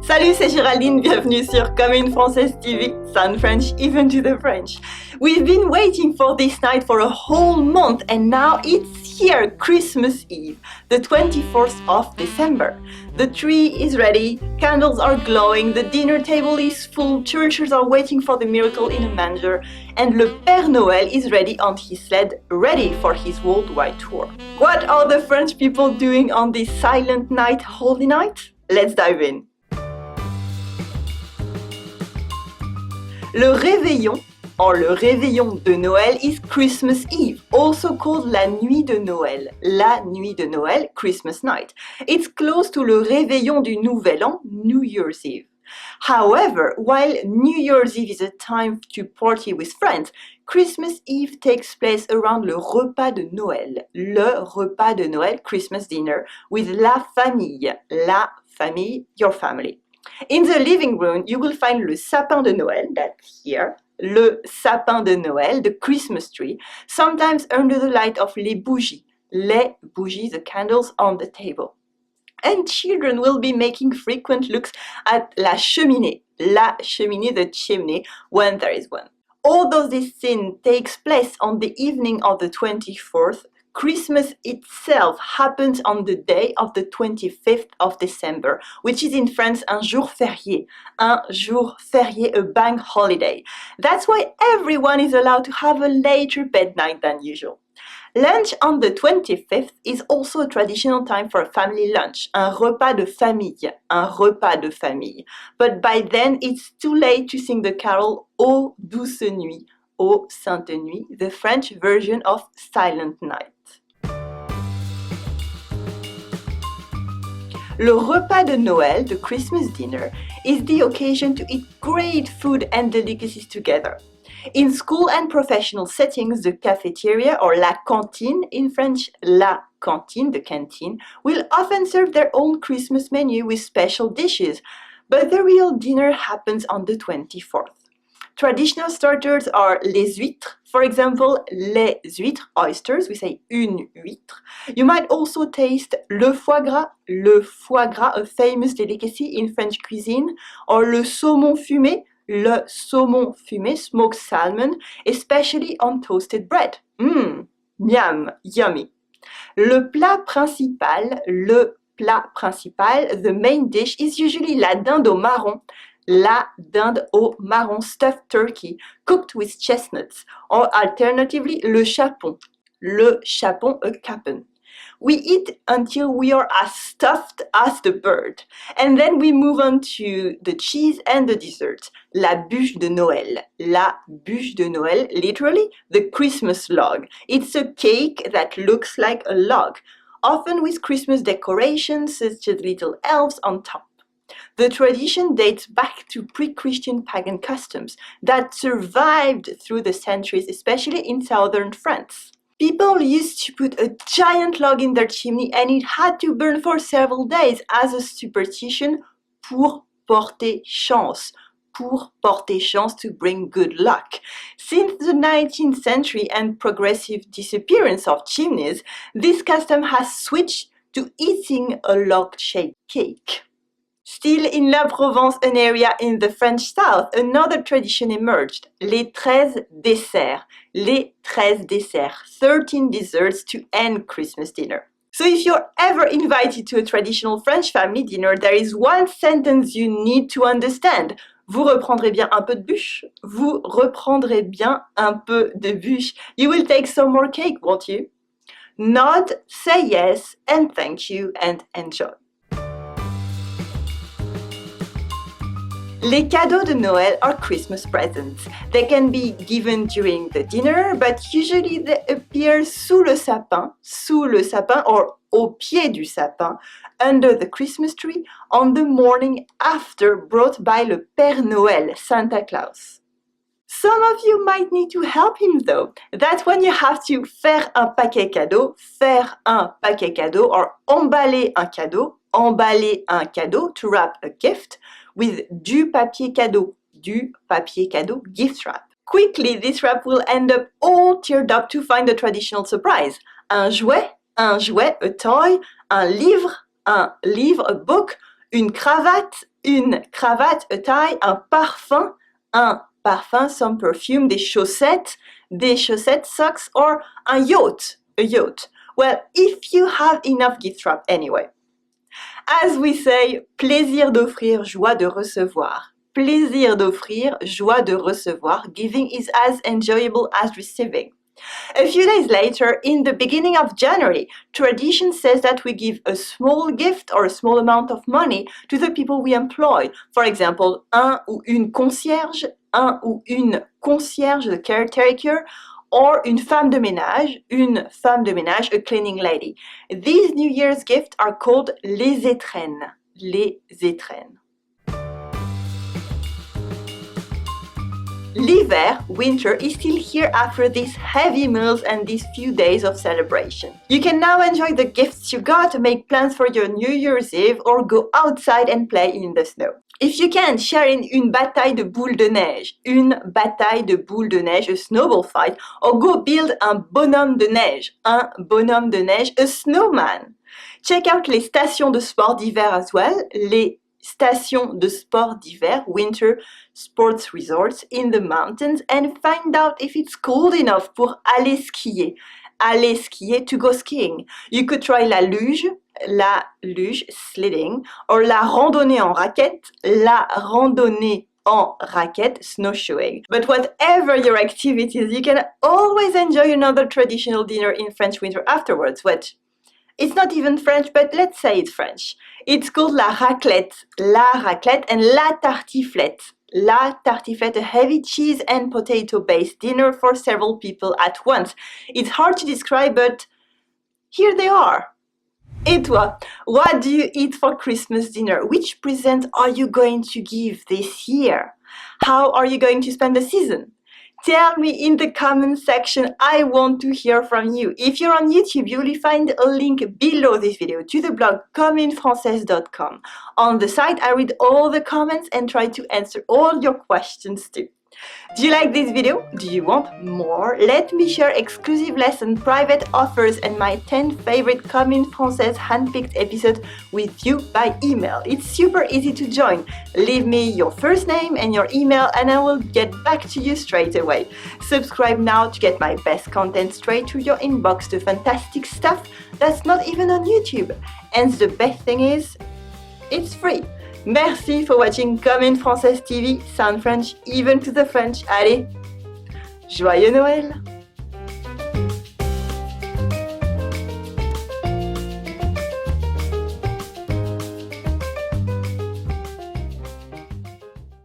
Salut, c'est Géraldine, bienvenue sur Comme une Française TV, sound French even to the French. We've been waiting for this night for a whole month and now it's here, Christmas Eve, the 24th of December. The tree is ready, candles are glowing, the dinner table is full, churches are waiting for the miracle in a manger, and Le Père Noël is ready on his sled, ready for his worldwide tour. What are the French people doing on this silent night, holy night? Let's dive in. Le réveillon, or le réveillon de Noël, is Christmas Eve, also called la nuit de Noël. La nuit de Noël, Christmas night. It's close to le réveillon du Nouvel An, New Year's Eve. However, while New Year's Eve is a time to party with friends, Christmas Eve takes place around le repas de Noël. Le repas de Noël, Christmas dinner, with la famille. La famille, your family. In the living room, you will find le sapin de Noël, that's here, le sapin de Noël, the Christmas tree, sometimes under the light of les bougies, the candles on the table. And children will be making frequent looks at la cheminée, the chimney, when there is one. Although this scene takes place on the evening of the 24th, Christmas itself happens on the day of the 25th of December, which is in France un jour férié, a bank holiday. That's why everyone is allowed to have a later bed night than usual. Lunch on the 25th is also a traditional time for a family lunch, un repas de famille. But by then, it's too late to sing the carol Ô douce nuit, Ô sainte nuit, the French version of Silent Night. Le repas de Noël, the Christmas dinner, is the occasion to eat great food and delicacies together. In school and professional settings, the cafeteria or la cantine, in French la cantine, the canteen, will often serve their own Christmas menu with special dishes, but the real dinner happens on the 24th. Traditional starters are les huîtres, for example, les huîtres, oysters, we say une huître. You might also taste le foie gras, a famous delicacy in French cuisine, or le saumon fumé, smoked salmon, especially on toasted bread. Yum, yummy. Le plat principal, the main dish is usually la dinde au marron stuffed turkey cooked with chestnuts, or alternatively le chapon, a capon. We eat until we are as stuffed as the bird, and then we move on to the cheese and the dessert, la bûche de Noël, literally the Christmas log. It's a cake that looks like a log, often with Christmas decorations such as little elves on top. The tradition dates back to pre-Christian pagan customs that survived through the centuries, especially in southern France. People used to put a giant log in their chimney and it had to burn for several days as a superstition pour porter chance, to bring good luck. Since the 19th century and progressive disappearance of chimneys, this custom has switched to eating a log-shaped cake. Still in La Provence, an area in the French south, another tradition emerged, les 13 desserts, 13 desserts to end Christmas dinner. So if you're ever invited to a traditional French family dinner, there is one sentence you need to understand. Vous reprendrez bien un peu de bûche? Vous reprendrez bien un peu de bûche? You will take some more cake, won't you? Nod, say yes, and thank you, and enjoy. Les cadeaux de Noël are Christmas presents. They can be given during the dinner, but usually they appear sous le sapin, or au pied du sapin, under the Christmas tree, on the morning after, brought by le Père Noël, Santa Claus. Some of you might need to help him though. That's when you have to faire un paquet cadeau, or emballer un cadeau, to wrap a gift, with du papier cadeau, gift wrap. Quickly, this wrap will end up all teared up to find the traditional surprise. Un jouet, a toy, un livre, a book, une cravate, a tie, un parfum, some perfume, des chaussettes, socks, or un yacht, a yacht. Well, if you have enough gift wrap anyway. As we say, plaisir d'offrir, joie de recevoir. Plaisir d'offrir, joie de recevoir. Giving is as enjoyable as receiving. A few days later, in the beginning of January, tradition says that we give a small gift or a small amount of money to the people we employ. For example, un ou une concierge, the caretaker, or une femme de ménage, a cleaning lady. These New Year's gifts are called les étrennes. L'hiver, winter, is still here after these heavy meals and these few days of celebration. You can now enjoy the gifts you got, make plans for your New Year's Eve, or go outside and play in the snow. If you can, share in une bataille de boules de neige, a snowball fight, or go build un bonhomme de neige, a snowman. Check out les stations de sport d'hiver as well, les stations de sport d'hiver, winter sports resorts in the mountains, and find out if it's cold enough pour aller skier, to go skiing. You could try la luge, sledding, or la randonnée en raquette, snowshoeing. But whatever your activities, you can always enjoy another traditional dinner in French winter afterwards, which it's not even French, but let's say it's French. It's called la raclette, and la tartiflette. A heavy cheese and potato-based dinner for several people at once. It's hard to describe, but here they are. Et toi, what do you eat for Christmas dinner? Which present are you going to give this year? How are you going to spend the season? Tell me in the comment section. I want to hear from you. If you're on YouTube, you will find a link below this video to the blog commeunefrancaise.com. On the site, I read all the comments and try to answer all your questions too. Do you like this video? Do you want more? Let me share exclusive lesson, private offers, and my 10 favorite Commune Française handpicked episodes with you by email. It's super easy to join. Leave me your first name and your email and I will get back to you straight away. Subscribe now to get my best content straight to your inbox, the fantastic stuff that's not even on YouTube. And the best thing is, it's free. Merci for watching Commune Française TV, sound French even to the French. Allez, joyeux Noël!